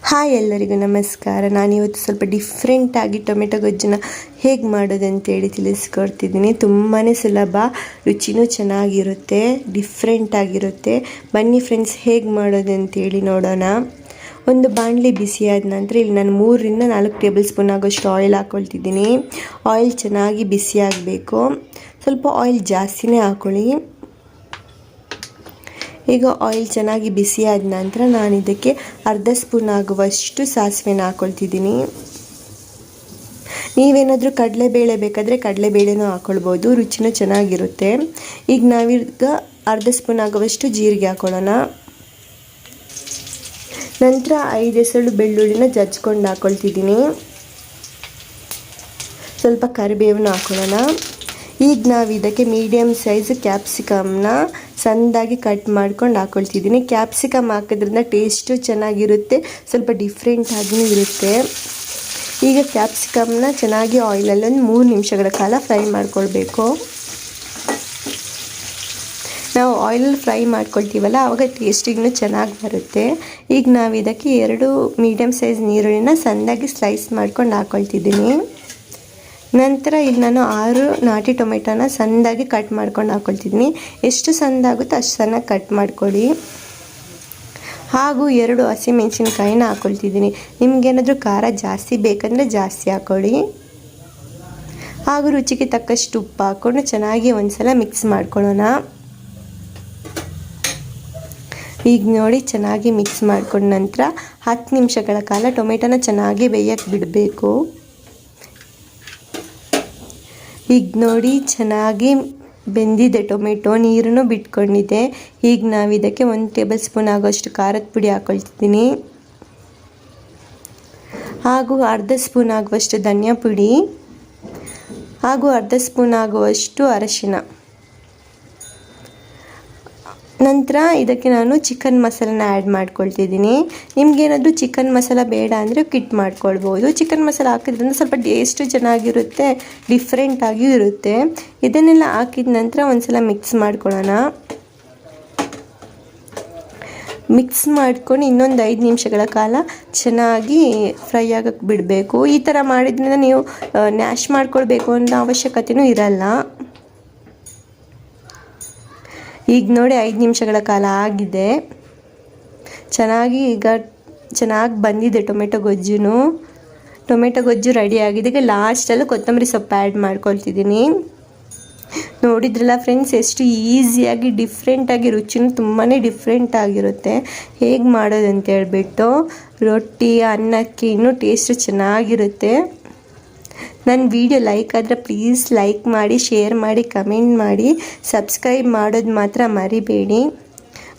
Hi ಎಲ್ಲರಿಗೂ ನಮಸ್ಕಾರ. ನಾನಿವತ್ತು ಸ್ವಲ್ಪ ಡಿಫ್ರೆಂಟಾಗಿ ಟೊಮೆಟೊ ಗೊಜ್ಜನ್ನ ಹೇಗೆ ಮಾಡೋದಂತೇಳಿ ತಿಳಿಸ್ಕೊಡ್ತಿದ್ದೀನಿ. ತುಂಬಾ ಸುಲಭ, ರುಚಿನೂ ಚೆನ್ನಾಗಿರುತ್ತೆ, ಡಿಫ್ರೆಂಟಾಗಿರುತ್ತೆ. ಬನ್ನಿ ಫ್ರೆಂಡ್ಸ್, ಹೇಗೆ ಮಾಡೋದಂತೇಳಿ ನೋಡೋಣ. ಒಂದು ಬಾಣಲಿ ಬಿಸಿಯಾದ ನಂತರ ಇಲ್ಲಿ ನಾನು 3ರಿಂದ 4 ಟೇಬಲ್ ಸ್ಪೂನ್ ಆಗೋಷ್ಟು ಆಯಿಲ್ ಹಾಕ್ಕೊಳ್ತಿದ್ದೀನಿ. ಆಯಿಲ್ ಚೆನ್ನಾಗಿ ಬಿಸಿಯಾಗಬೇಕು. ಸ್ವಲ್ಪ ಆಯಿಲ್ ಜಾಸ್ತಿನೇ ಹಾಕ್ಕೊಳ್ಳಿ. ಈಗ ಆಯಿಲ್ ಚೆನ್ನಾಗಿ ಬಿಸಿಯಾದ ನಂತರ ನಾನು ಇದಕ್ಕೆ ಅರ್ಧ ಸ್ಪೂನ್ ಆಗುವಷ್ಟು ಸಾಸಿವೆನ ಹಾಕ್ಕೊಳ್ತಿದ್ದೀನಿ. ನೀವೇನಾದರೂ ಕಡಲೆಬೇಳೆ ಬೇಕಾದರೆ ಕಡಲೆಬೇಳೆನೂ ಹಾಕ್ಕೊಳ್ಬೋದು, ರುಚಿನೂ ಚೆನ್ನಾಗಿರುತ್ತೆ. ಈಗ ನಾವೀಗ ಅರ್ಧ ಸ್ಪೂನ್ ಆಗುವಷ್ಟು ಜೀರಿಗೆ ಹಾಕ್ಕೊಳ್ಳೋಣ. ನಂತರ 5 ಎಸಳು ಬೆಳ್ಳುಳ್ಳಿನ ಜಜ್ಕೊಂಡು ಹಾಕ್ಕೊಳ್ತಿದ್ದೀನಿ. ಸ್ವಲ್ಪ ಕರಿಬೇವನ್ನ ಹಾಕ್ಕೊಳ್ಳೋಣ. ಈಗ ನಾವು ಇದಕ್ಕೆ ಮೀಡಿಯಮ್ ಸೈಜ್ ಕ್ಯಾಪ್ಸಿಕಮ್ನ ಸಣ್ಣದಾಗಿ ಕಟ್ ಮಾಡ್ಕೊಂಡು ಹಾಕ್ಕೊಳ್ತಿದ್ದೀನಿ. ಕ್ಯಾಪ್ಸಿಕಮ್ ಹಾಕೋದ್ರಿಂದ ಟೇಸ್ಟು ಚೆನ್ನಾಗಿರುತ್ತೆ, ಸ್ವಲ್ಪ ಡಿಫ್ರೆಂಟಾಗಿಯೂ ಇರುತ್ತೆ. ಈಗ ಕ್ಯಾಪ್ಸಿಕಮ್ನ ಚೆನ್ನಾಗಿ ಆಯಿಲಲ್ಲಿ ಒಂದು 3 ನಿಮಿಷಗಳ ಕಾಲ ಫ್ರೈ ಮಾಡ್ಕೊಳ್ಬೇಕು. ನಾವು ಆಯಿಲಲ್ಲಿ ಫ್ರೈ ಮಾಡ್ಕೊಳ್ತೀವಲ್ಲ, ಆವಾಗ ಟೇಸ್ಟಿಗೂ ಚೆನ್ನಾಗಿ ಬರುತ್ತೆ. ಈಗ ನಾವು ಇದಕ್ಕೆ 2 ಮೀಡಿಯಮ್ ಸೈಜ್ ಈರುಳ್ಳಿನ ಸಣ್ಣದಾಗಿ ಸ್ಲೈಸ್ ಮಾಡ್ಕೊಂಡು ಹಾಕ್ಕೊಳ್ತಿದ್ದೀನಿ. ನಂತರ ಇಲ್ಲಿ ನಾನು 6 ನಾಟಿ ಟೊಮೆಟೊನ ಸಣ್ಣದಾಗಿ ಕಟ್ ಮಾಡ್ಕೊಂಡು ಹಾಕ್ಕೊಳ್ತಿದ್ದೀನಿ. ಎಷ್ಟು ಸಣ್ಣದಾಗುತ್ತೋ ಅಷ್ಟು ಸಣ್ಣಗೆ ಕಟ್ ಮಾಡ್ಕೊಳ್ಳಿ. ಹಾಗೂ 2 ಹಸಿಮೆಣಸಿನ್ಕಾಯಿನ ಹಾಕ್ಕೊಳ್ತಿದ್ದೀನಿ. ನಿಮಗೇನಾದರೂ ಖಾರ ಜಾಸ್ತಿ ಬೇಕಂದರೆ ಜಾಸ್ತಿ ಹಾಕ್ಕೊಳ್ಳಿ. ಹಾಗೂ ರುಚಿಗೆ ತಕ್ಕಷ್ಟು ಉಪ್ಪು ಹಾಕ್ಕೊಂಡು ಚೆನ್ನಾಗಿ ಒಂದ್ಸಲ ಮಿಕ್ಸ್ ಮಾಡ್ಕೊಳ್ಳೋಣ. ಈಗ ನೋಡಿ, ಚೆನ್ನಾಗಿ ಮಿಕ್ಸ್ ಮಾಡ್ಕೊಂಡ ನಂತರ 10 ನಿಮಿಷಗಳ ಕಾಲ ಟೊಮೆಟೊನ ಚೆನ್ನಾಗಿ ಬೇಯಕ್ಕೆ ಬಿಡಬೇಕು. ಈಗ ನೋಡಿ, ಚೆನ್ನಾಗಿ ಬೆಂದಿದೆ ಟೊಮೆಟೊ, ನೀರನ್ನು ಬಿಟ್ಕೊಂಡಿದೆ. ಈಗ ನಾವು ಇದಕ್ಕೆ 1 ಟೇಬಲ್ ಸ್ಪೂನ್ ಆಗೋಷ್ಟು ಖಾರದ ಪುಡಿ ಹಾಕ್ಕೊಳ್ತಿದ್ದೀನಿ. ಹಾಗೂ ಅರ್ಧ ಸ್ಪೂನ್ ಆಗುವಷ್ಟು ಧನಿಯಾ ಪುಡಿ, ಹಾಗೂ ಅರ್ಧ ಸ್ಪೂನ್ ಆಗುವಷ್ಟು ಅರಶಿನ. ನಂತರ ಇದಕ್ಕೆ ನಾನು ಚಿಕನ್ ಮಸಾಲನ ಆ್ಯಡ್ ಮಾಡ್ಕೊಳ್ತಿದ್ದೀನಿ. ನಿಮಗೇನಾದರೂ ಚಿಕನ್ ಮಸಾಲ ಬೇಡ ಅಂದರೆ ಕಿಟ್ ಮಾಡ್ಕೊಳ್ಬೋದು. ಚಿಕನ್ ಮಸಾಲ ಹಾಕಿದ್ರಿಂದ ಸ್ವಲ್ಪ ಟೇಸ್ಟು ಚೆನ್ನಾಗಿರುತ್ತೆ, ಡಿಫ್ರೆಂಟಾಗಿಯೂ ಇರುತ್ತೆ. ಇದನ್ನೆಲ್ಲ ಹಾಕಿದ ನಂತರ ಒಂದ್ಸಲ ಮಿಕ್ಸ್ ಮಾಡ್ಕೊಳ್ಳೋಣ. ಮಿಕ್ಸ್ ಮಾಡ್ಕೊಂಡು ಇನ್ನೊಂದು 5 ನಿಮಿಷಗಳ ಕಾಲ ಚೆನ್ನಾಗಿ ಫ್ರೈ ಆಗಕ್ಕೆ ಬಿಡಬೇಕು. ಈ ಥರ ಮಾಡಿದ್ರಿಂದ ನೀವು ನ್ಯಾಶ್ ಮಾಡ್ಕೊಳ್ಬೇಕು ಅನ್ನೋ ಅವಶ್ಯಕತೆಯೂ ಇರಲ್ಲ. ಈಗ ನೋಡಿ, 5 ನಿಮಿಷಗಳ ಕಾಲ ಆಗಿದೆ. ಚೆನ್ನಾಗಿ ಬಂದಿದೆ ಟೊಮೆಟೊ ಗೊಜ್ಜು ರೆಡಿ ಆಗಿದೆ. ಈಗ ಲಾಸ್ಟಲ್ಲಿ ಕೊತ್ತಂಬರಿ ಸೊಪ್ಪು ಆ್ಯಡ್ ಮಾಡ್ಕೊಳ್ತಿದ್ದೀನಿ. ನೋಡಿದ್ರಲ್ಲ ಫ್ರೆಂಡ್ಸ್, ಎಷ್ಟು ಈಸಿಯಾಗಿ ಡಿಫ್ರೆಂಟಾಗಿ, ರುಚಿನೂ ತುಂಬಾ ಡಿಫ್ರೆಂಟಾಗಿರುತ್ತೆ. ಹೇಗೆ ಮಾಡೋದಂತ ಹೇಳ್ಬಿಟ್ಟು ರೊಟ್ಟಿ ಅನ್ನಕ್ಕೆ ಇನ್ನೂ ಟೇಸ್ಟು ಚೆನ್ನಾಗಿರುತ್ತೆ. ನನ್ನ ವಿಡಿಯೋ ಲೈಕ್ ಆದರೆ ಪ್ಲೀಸ್ ಲೈಕ್ ಮಾಡಿ, ಶೇರ್ ಮಾಡಿ, ಕಮೆಂಟ್ ಮಾಡಿ, ಸಬ್ಸ್ಕ್ರೈಬ್ ಮಾಡೋದು ಮಾತ್ರ ಮರಿಬೇಡಿ.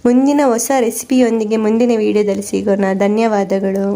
ಮುಂದಿನ ಹೊಸ ರೆಸಿಪಿಯೊಂದಿಗೆ ಮುಂದಿನ ವಿಡಿಯೋದಲ್ಲಿ ಸಿಗೋಣ. ಧನ್ಯವಾದಗಳು.